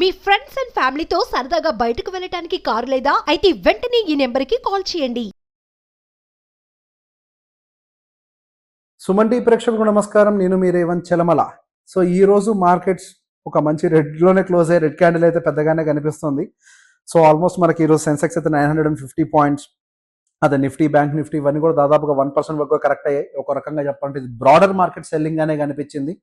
Me friends and ఫ్యామిలీతో సరదాగా బయటకు వెళ్ళటానికి కారు లేదా అయితే వెంటనే ఈ నెంబర్కి కాల్ చేయండి. సుమన్ టీ ప్రేక్షకులకు నమస్కారం. నేను మీ రేవంత్ చెలమల. సో ఈ రోజు మార్కెట్స్ ఒక మంచి రెడ్లోనే క్లోజ్ అయ్యి రెడ్ క్యాండిల్ అయితే పెద్దగానే కనిపిస్తుంది. సో ఆల్మోస్ట్ మనకి ఈరోజు సెన్సెక్స్ అయితే 950 పాయింట్స్, అదే నిఫ్టీ, బ్యాంక్ నిఫ్టీ ఇవన్నీ కూడా దాదాపుగా 1% వరకు కరెక్ట్ అయ్యాయి. ఒక రకంగా చెప్పాలంటే ఇది బ్రాడర్ మార్కెట్ సెల్లింగ్ గానే కనిపించింది.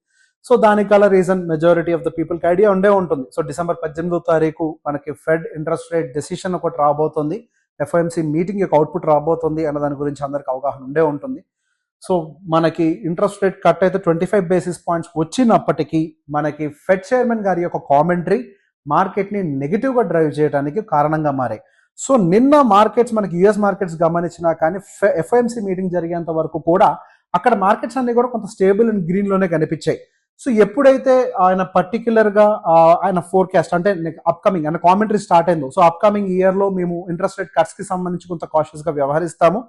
సో దానికి గల రీజన్ మెజారిటీ ఆఫ్ ద పీపుల్కి ఐడియా ఉండే ఉంటుంది. సో డిసెంబర్ 18వ తారీఖు మనకి ఫెడ్ ఇంట్రెస్ట్ రేట్ డెసిషన్ ఒకటి రాబోతుంది, ఎఫ్ఓఎంసీ మీటింగ్ యొక్క అవుట్పుట్ రాబోతుంది అన్న దాని గురించి అందరికి అవగాహన ఉండే ఉంటుంది. సో మనకి ఇంట్రెస్ట్ రేట్ కట్ అయితే 25 బేసిస్ పాయింట్స్ వచ్చినప్పటికీ మనకి ఫెడ్ చైర్మన్ గారి యొక్క కామెంటరీ మార్కెట్ని నెగిటివ్గా డ్రైవ్ చేయడానికి కారణంగా మారాయి. సో నిన్న మార్కెట్స్ మనకి యుఎస్ మార్కెట్స్ గమనించినా కానీ ఎఫ్ఓఎంసీ మీటింగ్ జరిగేంత వరకు కూడా అక్కడ మార్కెట్స్ అన్ని కూడా కొంత స్టేబుల్ అండ్ గ్రీన్లోనే కనిపించాయి. సో ఎప్పుడైతే ఆయన పర్టికులర్గా ఆయన ఫోర్కాస్ట్ అంటే అప్కమింగ్ ఆయన కామెంటరీ స్టార్ట్ అయిందో, సో అప్కమింగ్ ఇయర్లో మేము ఇంట్రెస్ట్ రేట్ కట్స్కి సంబంధించి కొంత కాషియస్గా వ్యవహరిస్తాము,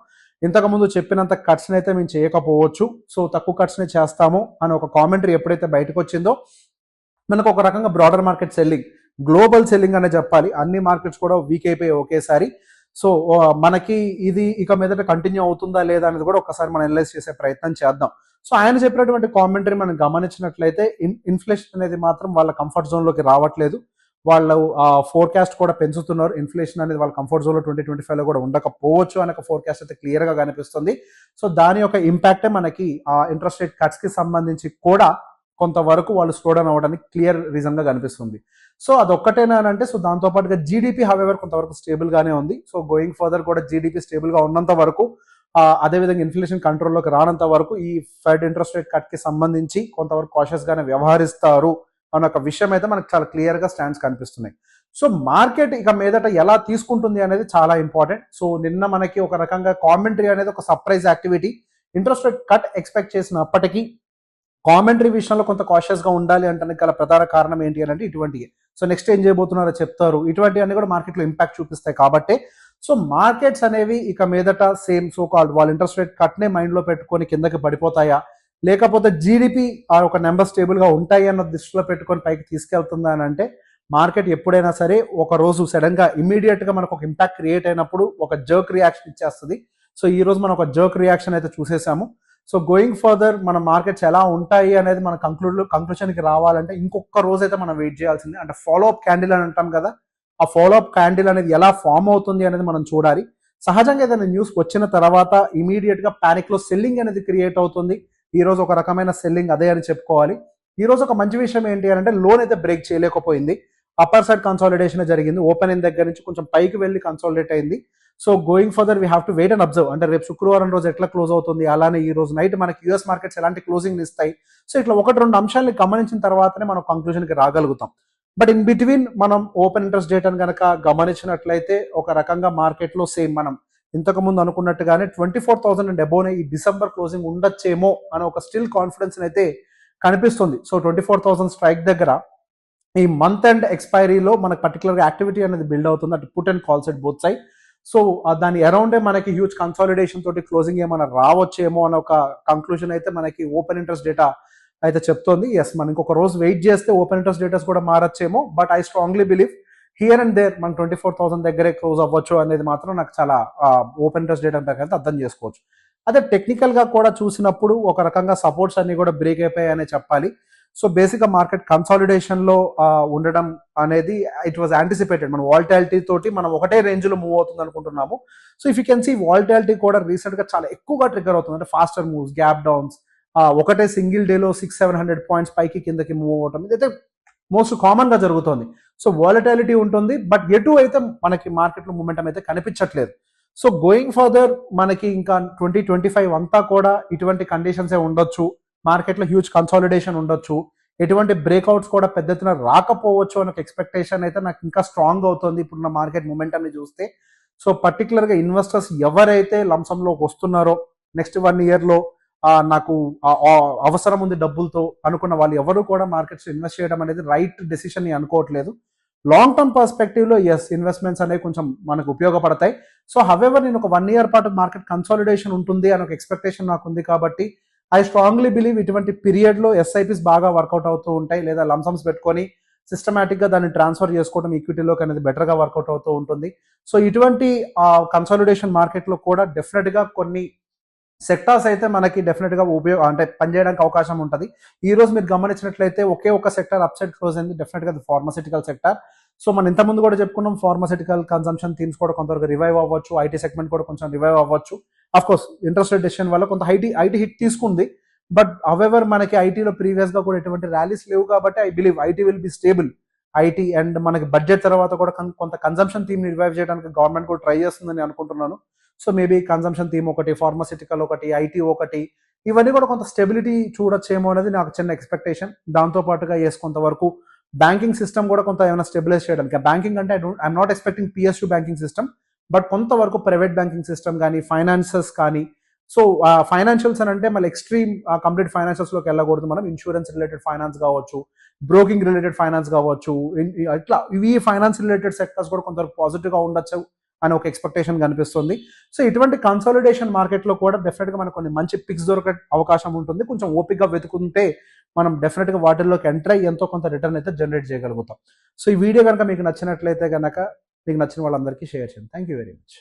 ఇంతకుముందు చెప్పినంత కట్స్ని అయితే మేము చేయకపోవచ్చు, సో తక్కువ కట్స్ని చేస్తాము అని ఒక కామెంటరీ ఎప్పుడైతే బయటకు వచ్చిందో మనకు ఒక రకంగా broader market selling, global selling అనే చెప్పాలి, అన్ని మార్కెట్స్ కూడా వీక్ అయిపోయాయి ఒకేసారి. సో మనకి ఇది ఇక మీదట కంటిన్యూ అవుతుందా లేదా అనేది కూడా ఒకసారి మనం అనలైజ్ చేసే ప్రయత్నం చేద్దాం. సో ఆయన చెప్పినటువంటి కామెంటరీ మనం గమనించినట్లయితే ఇన్ఫ్లేషన్ అనేది మాత్రం వాళ్ళ కంఫర్ట్ జోన్లోకి రావట్లేదు. వాళ్ళు ఫోర్కాస్ట్ కూడా పెంచుతున్నారు. ఇన్ఫ్లేషన్ అనేది వాళ్ళ కంఫర్ట్ జోన్లో 2025లో కూడా ఉండకపోవచ్చు అనే ఒక ఫోర్కాస్ట్ అయితే క్లియర్గా కనిపిస్తుంది. సో దాని యొక్క ఇంపాక్టే మనకి ఇంట్రెస్ట్ రేట్ కట్స్కి సంబంధించి కూడా కొంతవరకు వాళ్ళు స్లో డౌన్ అవ్వడానికి క్లియర్ రీజన్గా కనిపిస్తుంది. సో అదొక్కటేనా అని అంటే, సో దాంతోపాటుగా జీడిపి హవెవర్ కొంతవరకు స్టేబుల్గానే ఉంది. సో గోయింగ్ ఫర్దర్ కూడా జీడిపి స్టేబుల్గా ఉన్నంత వరకు, అదేవిధంగా ఇన్ఫ్లేషన్ కంట్రోల్లోకి రానంత వరకు ఈ ఫెడ్ ఇంట్రెస్ట్ రేట్ కట్కి సంబంధించి కొంతవరకు కాషియస్గానే వ్యవహరిస్తారు అన్న ఒక విషయం అయితే మనకు చాలా క్లియర్గా స్టాండ్స్ కనిపిస్తున్నాయి. సో మార్కెట్ ఇక మీదట ఎలా తీసుకుంటుంది అనేది చాలా ఇంపార్టెంట్. సో నిన్న మనకి ఒక రకంగా కామెంటరీ అనేది ఒక surprise activity. Interest rate cut expect చేసినప్పటికీ కామెంటరీ విషయంలో కొంత కాషియస్గా ఉండాలి అంటే గల ప్రధాన కారణం ఏంటి అని అంటే ఇటువంటివి. సో నెక్స్ట్ ఏం చేయబోతున్నారో చెప్తారు, ఇటువంటివన్నీ కూడా మార్కెట్లో ఇంపాక్ట్ చూపిస్తాయి. కాబట్టి సో మార్కెట్స్ అనేవి ఇక మీదట సేమ్ సో కాల్డ్ వాళ్ళ ఇంట్రెస్ట్ రేట్ కట్నే మైండ్లో పెట్టుకొని కిందకి పడిపోతాయా, లేకపోతే జీడిపి ఆ ఒక నెంబర్ స్టేబుల్గా ఉంటాయి అన్న దృష్టిలో పెట్టుకొని పైకి తీసుకెళ్తుందా అని అంటే, మార్కెట్ ఎప్పుడైనా సరే ఒక రోజు సడన్గా ఇమీడియట్గా మనకు ఒక ఇంపాక్ట్ క్రియేట్ అయినప్పుడు ఒక జర్క్ రియాక్షన్ ఇచ్చేస్తుంది. సో ఈ రోజు మనం ఒక జర్క్ రియాక్షన్ అయితే చూసేసాము. సో గోయింగ్ ఫర్దర్ మన మార్కెట్స్ ఎలా ఉంటాయి అనేది మన కంక్లూషన్కి రావాలంటే ఇంకొక రోజు అయితే మనం వెయిట్ చేయాల్సింది. అంటే ఫాలో అప్ క్యాండిల్ అని అంటాం కదా, ఆ ఫాలో అప్ క్యాండిల్ అనేది ఎలా ఫామ్ అవుతుంది అనేది మనం చూడాలి. సహజంగా ఏదైనా న్యూస్ వచ్చిన తర్వాత ఇమీడియట్గా ప్యానిక్లో సెల్లింగ్ అనేది క్రియేట్ అవుతుంది. ఈ రోజు ఒక రకమైన సెల్లింగ్ అదే అని చెప్పుకోవాలి. ఈ రోజు ఒక మంచి విషయం ఏంటి అని అంటే, లోన్ అయితే బ్రేక్ చేయలేకపోయింది, అప్పర్ సైడ్ కన్సాలిడేషన్ జరిగింది, ఓపెనింగ్ దగ్గర నుంచి కొంచెం పైకి వెళ్ళి కన్సాలిడేట్ అయింది. So going further we have to wait and observe. అంటే రేపు శుక్రవారం రోజు ఎట్లా క్లోజ్ అవుతుంది, అలానే ఈ రోజు నైట్ మనకి యూఎస్ మార్కెట్స్ ఎలాంటి క్లోజింగ్ ఇస్తాయి. సో ఇట్లా ఒకటి రెండు అంశాలని గమనించిన తర్వాతనే మనం కంక్లూజన్కి రాగలుగుతాం. బట్ ఇన్ బిట్వీన్ మనం ఓపెన్ ఇంట్రెస్ట్ డేటాను కనుక గమనించినట్లయితే ఒక రకంగా మార్కెట్లో సేమ్ మనం ఇంతకుముందు అనుకున్నట్టుగానే 24,000 అండ్ అబోనే ఈ డిసెంబర్ క్లోజింగ్ ఉండొచ్చేమో అనే ఒక స్టిల్ కాన్ఫిడెన్స్ అయితే కనిపిస్తుంది. సో 24,000 స్ట్రైక్ దగ్గర ఈ మంత్ అండ్ ఎక్స్పైరీలో మనకు పర్టికులర్గా యాక్టివిటీ అనేది బిల్డ్ అవుతుంది, అటు put and call set both side. So దాని అరౌండే మనకి హ్యూజ్ కన్సాలిడేషన్ తోటి క్లోజింగ్ ఏమైనా రావచ్చేమో అనే ఒక కంక్లూజన్ అయితే మనకి ఓపెన్ ఇంట్రెస్ట్ డేటా అయితే చెప్తోంది. ఎస్, మనం ఇంకొక రోజు వెయిట్ చేస్తే ఓపెన్ ఇంట్రెస్ట్ డేటాస్ కూడా మారచ్చేమో. But I strongly believe here and there మనం 24,000 దగ్గరే క్లోజ్ అవ్వచ్చు అనేది మాత్రం నాకు చాలా ఓపెన్ ఇంట్రెస్ట్ డేటా అయితే అర్థం చేసుకోవచ్చు. అదే టెక్నికల్గా కూడా చూసినప్పుడు ఒక రకంగా సపోర్ట్స్ అన్ని కూడా బ్రేక్ అయిపోయాయనే చెప్పాలి. సో బేసిక్గా మార్కెట్ కన్సాలిడేషన్లో ఉండడం అనేది ఇట్ వాజ్ యాంటిసిపేటెడ్. మనం వాల్టాలిటీ తోటి మనం ఒకటే రేంజ్లో మూవ్ అవుతుంది అనుకుంటున్నాము. So if you can see volatility కూడా రీసెంట్గా చాలా ఎక్కువగా ట్రిగర్ అవుతుంది. అంటే ఫాస్టర్ మూవ్స్, గ్యాప్ డౌన్స్, ఒకటే సింగిల్ డేలో 600-700 పాయింట్స్ పైకి కిందకి మూవ్ అవటం ఇదైతే మోస్ట్ కామన్గా జరుగుతుంది. సో వాలటాలిటీ ఉంటుంది, బట్ ఎటు అయితే మనకి మార్కెట్లో మూమెంటం అయితే కనిపించట్లేదు. సో గోయింగ్ ఫర్దర్ మనకి ఇంకా 2025 అంతా కూడా ఇటువంటి కండిషన్సే ఉండొచ్చు, మార్కెట్లో హ్యూజ్ కన్సాలిడేషన్ ఉండొచ్చు, ఎటువంటి బ్రేక్అవుట్స్ కూడా పెద్ద ఎత్తున రాకపోవచ్చు అనే ఎక్స్పెక్టేషన్ అయితే నాకు ఇంకా స్ట్రాంగ్ అవుతుంది ఇప్పుడున్న మార్కెట్ మూమెంటంని చూస్తే. సో పర్టికులర్గా ఇన్వెస్టర్స్ ఎవరైతే లంసంలోకి వస్తున్నారో నెక్స్ట్ 1 ఇయర్లో నాకు అవసరం ఉంది డబ్బులతో అనుకున్న వాళ్ళు ఎవరు కూడా మార్కెట్స్ ఇన్వెస్ట్ చేయడం అనేది రైట్ డెసిషన్ అనుకోవట్లేదు. లాంగ్ టర్మ్ పర్స్పెక్టివ్లో ఎస్ ఇన్వెస్ట్మెంట్స్ అనేవి కొంచెం మనకు ఉపయోగపడతాయి. సో హవెవర్ నేను ఒక 1 ఇయర్ పాటు మార్కెట్ కన్సాలిడేషన్ ఉంటుంది అని ఒక ఎక్స్పెక్టేషన్ నాకు ఉంది. కాబట్టి ఐ స్ట్రాంగ్లీ బిలీవ్ ఇటువంటి పీరియడ్లో ఎస్ఐపిస్ బాగా వర్కౌట్ అవుతూ ఉంటాయి, లేదా లంసమ్స్ పెట్టుకొని సిస్టమేటిక్గా దాన్ని ట్రాన్స్ఫర్ చేసుకోవడం ఈక్విటీలోకి అనేది బెటర్గా వర్కౌట్ అవుతూ ఉంటుంది. సో ఇటువంటి కన్సాలిడేషన్ మార్కెట్లో కూడా డెఫినెట్గా కొన్ని సెక్టార్స్ అయితే మనకి డెఫినెట్గా అంటే పనిచేయడానికి అవకాశం ఉంటుంది. ఈ రోజు మీరు గమనించినట్లయితే ఒకే ఒక సెక్టార్ అప్ సైడ్ క్లోజ్ అయింది, డెఫినెట్గా అది ఫార్మాసిటికల్ సెక్టార్. సో మనం ఇంతకుముందు కూడా చెప్పుకున్నాం, ఫార్మాసిటికల్ కన్సంప్షన్ థీమ్స్ కూడా కొంతవరకు రివైవ్ అవ్వచ్చు, ఐటీ సెగ్మెంట్ కూడా కొంచెం రివైవ్ అవ్వచ్చు. Of course interest rate decision వల్ల కొంత ఐటీ హిట్ తీసుకుంది, బట్ హవెవర్ మనకి ఐటీలో ప్రీవియస్గా కూడా ఎటువంటి ర్యాలీస్ లేవు కాబట్టి I believe IT will be stable. IT and మనకి బడ్జెట్ తర్వాత కూడా కొంత కన్సంప్షన్ థీమ్ రివైవ్ చేయడానికి గవర్నమెంట్ కూడా ట్రై చేస్తుందని అనుకుంటున్నాను. సో మేబీ కన్సంప్షన్ థీమ్ ఒకటి, ఫార్మాసిటికల్ ఒకటి, ఐటీ ఒకటి, ఇవన్నీ కూడా కొంత స్టెబిలిటీ చూడొచ్చేమో అనేది నాకు చిన్న ఎక్స్పెక్టేషన్. దాంతోపాటుగా కొంతవరకు బ్యాంకింగ్ సిస్టమ్ కూడా కొంత ఏమైనా స్టెబిలైజ్ చేయడానికి, బ్యాంకింగ్ అంటే I'm not expecting PSU banking system, but కొంతవరకు ప్రైవేట్ బ్యాంకింగ్ సిస్టమ్ కానీ, ఫైనాన్సెస్ కానీ. సో ఫైనాన్షియల్స్ అని అంటే మళ్ళీ ఎక్స్ట్రీమ్ కంప్లీట్ ఫైనాన్షియల్స్లోకి వెళ్ళకూడదు మనం. ఇన్సూరెన్స్ రిలేటెడ్ ఫైనాన్స్ కావచ్చు, బ్రోకింగ్ రిలేటెడ్ ఫైనాన్స్ కావచ్చు, ఇట్లా ఇవి ఫైనాన్స్ రిలేటెడ్ సెక్టర్స్ కూడా కొంతవరకు పాజిటివ్గా ఉండొచ్చు అని ఒక ఎక్స్పెక్టేషన్ కనిపిస్తుంది. సో ఇటువంటి కన్సాలిడేషన్ మార్కెట్లో కూడా డెఫినెట్గా మనకు కొన్ని మంచి పిక్స్ దొరికే అవకాశం ఉంటుంది. కొంచెం ఓపిక్గా వెతుకుంటే మనం డెఫినెట్గా వాటిల్లోకి ఎంటర్ అయ్యి ఎంతో కొంత రిటర్న్ అయితే జనరేట్ చేయగలుగుతాం. సో ఈ వీడియో కనుక మీకు నచ్చినట్లయితే కనుక మీకు నచ్చిన వాళ్ళందరికీ షేర్ చేయండి. Thank you very much.